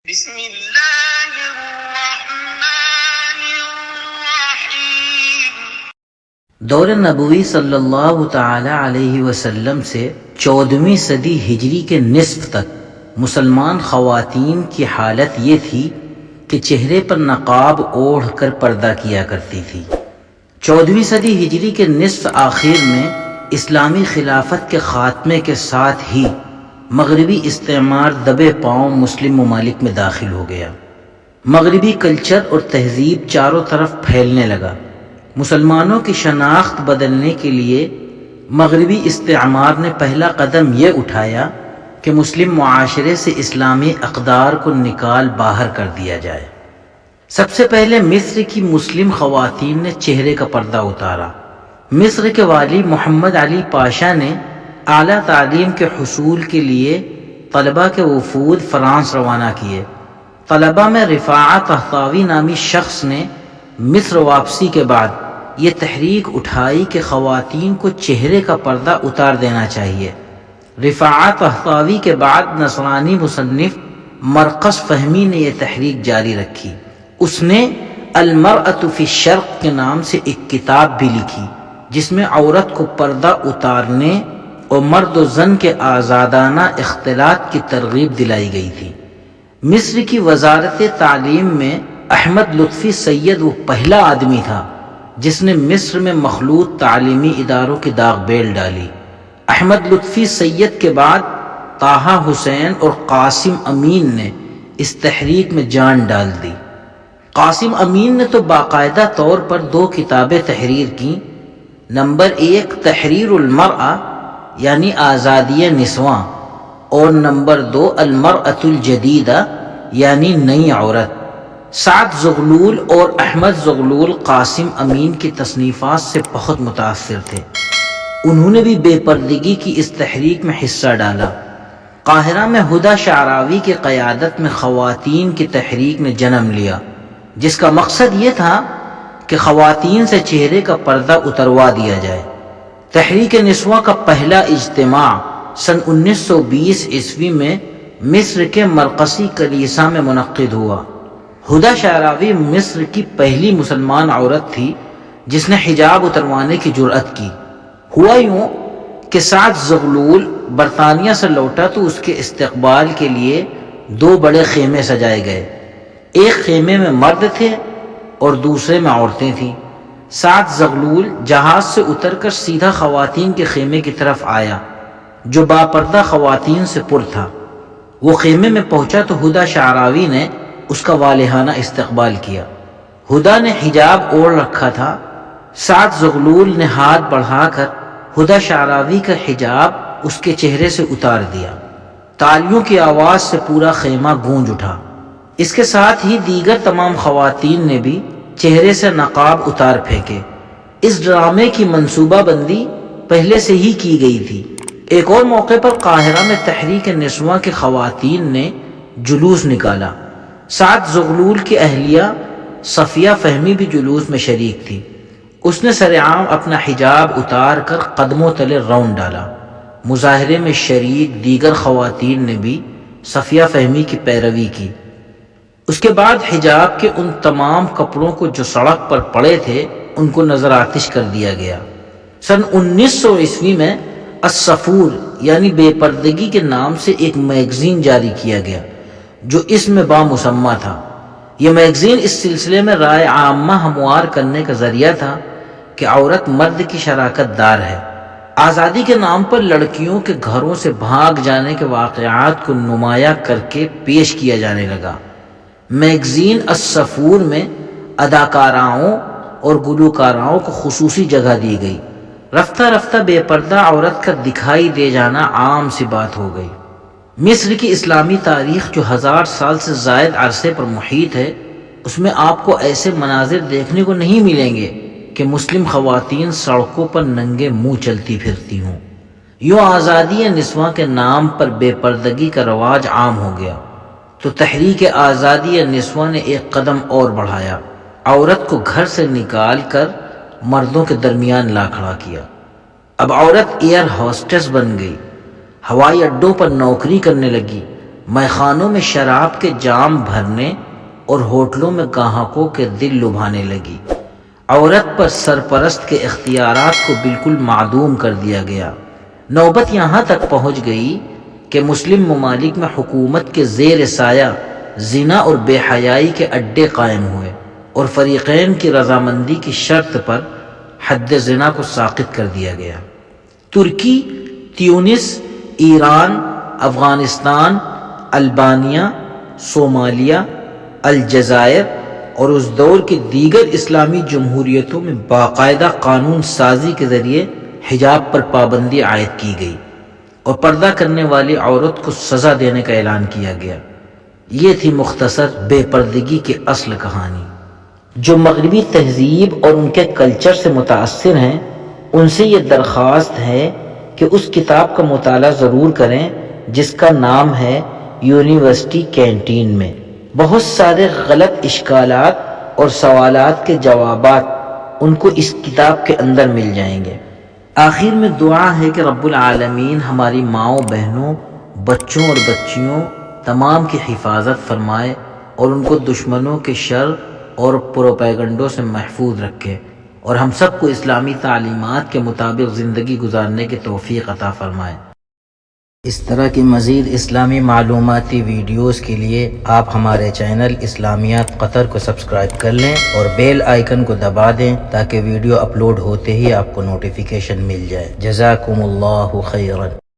بسم اللہ الرحمن الرحیم۔ دور نبوی صلی اللہ تعالی علیہ وسلم سے 14ویں صدی ہجری کے نصف تک مسلمان خواتین کی حالت یہ تھی کہ چہرے پر نقاب اوڑھ کر پردہ کیا کرتی تھی۔ 14ویں صدی ہجری کے نصف آخر میں اسلامی خلافت کے خاتمے کے ساتھ ہی مغربی استعمار دبے پاؤں مسلم ممالک میں داخل ہو گیا۔ مغربی کلچر اور تہذیب چاروں طرف پھیلنے لگا۔ مسلمانوں کی شناخت بدلنے کے لیے مغربی استعمار نے پہلا قدم یہ اٹھایا کہ مسلم معاشرے سے اسلامی اقدار کو نکال باہر کر دیا جائے۔ سب سے پہلے مصر کی مسلم خواتین نے چہرے کا پردہ اتارا۔ مصر کے والی محمد علی پاشا نے اعلیٰ تعلیم کے حصول کے لیے طلباء کے وفود فرانس روانہ کیے۔ طلباء میں رفاعہ طہطاوی نامی شخص نے مصر واپسی کے بعد یہ تحریک اٹھائی کہ خواتین کو چہرے کا پردہ اتار دینا چاہیے۔ رفاعہ طہطاوی کے بعد نصرانی مصنف مرقس فہمی نے یہ تحریک جاری رکھی۔ اس نے المرأة فی الشرق کے نام سے ایک کتاب بھی لکھی جس میں عورت کو پردہ اتارنے اور مرد و زن کے آزادانہ اختلاط کی ترغیب دلائی گئی تھی۔ مصر کی وزارت تعلیم میں احمد لطفی سید وہ پہلا آدمی تھا جس نے مصر میں مخلوط تعلیمی اداروں کی داغ بیل ڈالی۔ احمد لطفی سید کے بعد طٰہٰ حسین اور قاسم امین نے اس تحریک میں جان ڈال دی۔ قاسم امین نے تو باقاعدہ طور پر 2 کتابیں تحریر کیں۔ نمبر 1 تحریر المرأة یعنی آزادی نسواں، اور نمبر 2 المرأة الجدیدہ یعنی نئی عورت۔ سعد زغلول اور احمد زغلول قاسم امین کی تصنیفات سے بہت متاثر تھے۔ انہوں نے بھی بے پردگی کی اس تحریک میں حصہ ڈالا۔ قاہرہ میں ہدیٰ شعراوی کی قیادت میں خواتین کی تحریک نے جنم لیا جس کا مقصد یہ تھا کہ خواتین سے چہرے کا پردہ اتروا دیا جائے۔ تحریک نسواں کا پہلا اجتماع سن 1920 عیسوی میں مصر کے مرقسی کلیسا میں منعقد ہوا۔ ہدیٰ شعراوی مصر کی پہلی مسلمان عورت تھی جس نے حجاب اتروانے کی جرأت کی۔ ہوا یوں کہ سعد زغلول برطانیہ سے لوٹا تو اس کے استقبال کے لیے 2 بڑے خیمے سجائے گئے۔ ایک خیمے میں مرد تھے اور دوسرے میں عورتیں تھیں۔ سعد زغلول جہاز سے اتر کر سیدھا خواتین کے خیمے کی طرف آیا جو باپردہ خواتین سے پر تھا۔ وہ خیمے میں پہنچا تو ہدیٰ شعراوی نے اس کا والہانہ استقبال کیا۔ ہدیٰ نے حجاب اوڑھ رکھا تھا۔ سعد زغلول نے ہاتھ بڑھا کر ہدیٰ شعراوی کا حجاب اس کے چہرے سے اتار دیا۔ تالیوں کی آواز سے پورا خیمہ گونج اٹھا۔ اس کے ساتھ ہی دیگر تمام خواتین نے بھی چہرے سے نقاب اتار پھینکے۔ اس ڈرامے کی منصوبہ بندی پہلے سے ہی کی گئی تھی۔ ایک اور موقع پر قاہرہ میں تحریک نسواں کی خواتین نے جلوس نکالا۔ سعد زغلول کی اہلیہ صفیہ فہمی بھی جلوس میں شریک تھی۔ اس نے سرعام اپنا حجاب اتار کر قدموں تلے رون ڈالا۔ مظاہرے میں شریک دیگر خواتین نے بھی صفیہ فہمی کی پیروی کی۔ اس کے بعد حجاب کے ان تمام کپڑوں کو جو سڑک پر پڑے تھے ان کو نظر آتش کر دیا گیا۔ سن 1900 عیسوی میں الصفور یعنی بے پردگی کے نام سے ایک میگزین جاری کیا گیا جو اس میں بامسمہ تھا۔ یہ میگزین اس سلسلے میں رائے عامہ ہموار کرنے کا ذریعہ تھا کہ عورت مرد کی شراکت دار ہے۔ آزادی کے نام پر لڑکیوں کے گھروں سے بھاگ جانے کے واقعات کو نمایاں کر کے پیش کیا جانے لگا۔ میگزین الصفور میں اداکاراؤں اور گلوکاراؤں کو خصوصی جگہ دی گئی۔ رفتہ رفتہ بے پردہ عورت کا دکھائی دے جانا عام سی بات ہو گئی۔ مصر کی اسلامی تاریخ جو 1000 سال سے زائد عرصے پر محیط ہے اس میں آپ کو ایسے مناظر دیکھنے کو نہیں ملیں گے کہ مسلم خواتین سڑکوں پر ننگے منہ چلتی پھرتی ہوں۔ یوں آزادی نسواں کے نام پر بے پردگی کا رواج عام ہو گیا تو تحریک آزادی نسواں نے ایک قدم اور بڑھایا۔ عورت کو گھر سے نکال کر مردوں کے درمیان لا کھڑا کیا۔ اب عورت ایئر ہوسٹس بن گئی، ہوائی اڈوں پر نوکری کرنے لگی، میخانوں میں شراب کے جام بھرنے اور ہوٹلوں میں گاہکوں کے دل لبھانے لگی۔ عورت پر سرپرست کے اختیارات کو بالکل معدوم کر دیا گیا۔ نوبت یہاں تک پہنچ گئی کہ مسلم ممالک میں حکومت کے زیر سایہ زنا اور بے حیائی کے اڈے قائم ہوئے اور فریقین کی رضامندی کی شرط پر حد زنا کو ساقط کر دیا گیا۔ ترکی، تیونس، ایران، افغانستان، البانیہ، صومالیہ، الجزائر اور اس دور کی دیگر اسلامی جمہوریتوں میں باقاعدہ قانون سازی کے ذریعے حجاب پر پابندی عائد کی گئی اور پردہ کرنے والی عورت کو سزا دینے کا اعلان کیا گیا۔ یہ تھی مختصر بے پردگی کی اصل کہانی۔ جو مغربی تہذیب اور ان کے کلچر سے متاثر ہیں ان سے یہ درخواست ہے کہ اس کتاب کا مطالعہ ضرور کریں جس کا نام ہے یونیورسٹی کینٹین میں۔ بہت سارے غلط اشکالات اور سوالات کے جوابات ان کو اس کتاب کے اندر مل جائیں گے۔ آخر میں دعا ہے کہ رب العالمین ہماری ماؤں بہنوں، بچوں اور بچیوں تمام کی حفاظت فرمائے اور ان کو دشمنوں کے شر اور پروپیگنڈوں سے محفوظ رکھے اور ہم سب کو اسلامی تعلیمات کے مطابق زندگی گزارنے کی توفیق عطا فرمائے۔ اس طرح کی مزید اسلامی معلوماتی ویڈیوز کے لیے آپ ہمارے چینل اسلامیات قطر کو سبسکرائب کر لیں اور بیل آئیکن کو دبا دیں تاکہ ویڈیو اپلوڈ ہوتے ہی آپ کو نوٹیفیکیشن مل جائے۔ جزاکم اللہ خیرا۔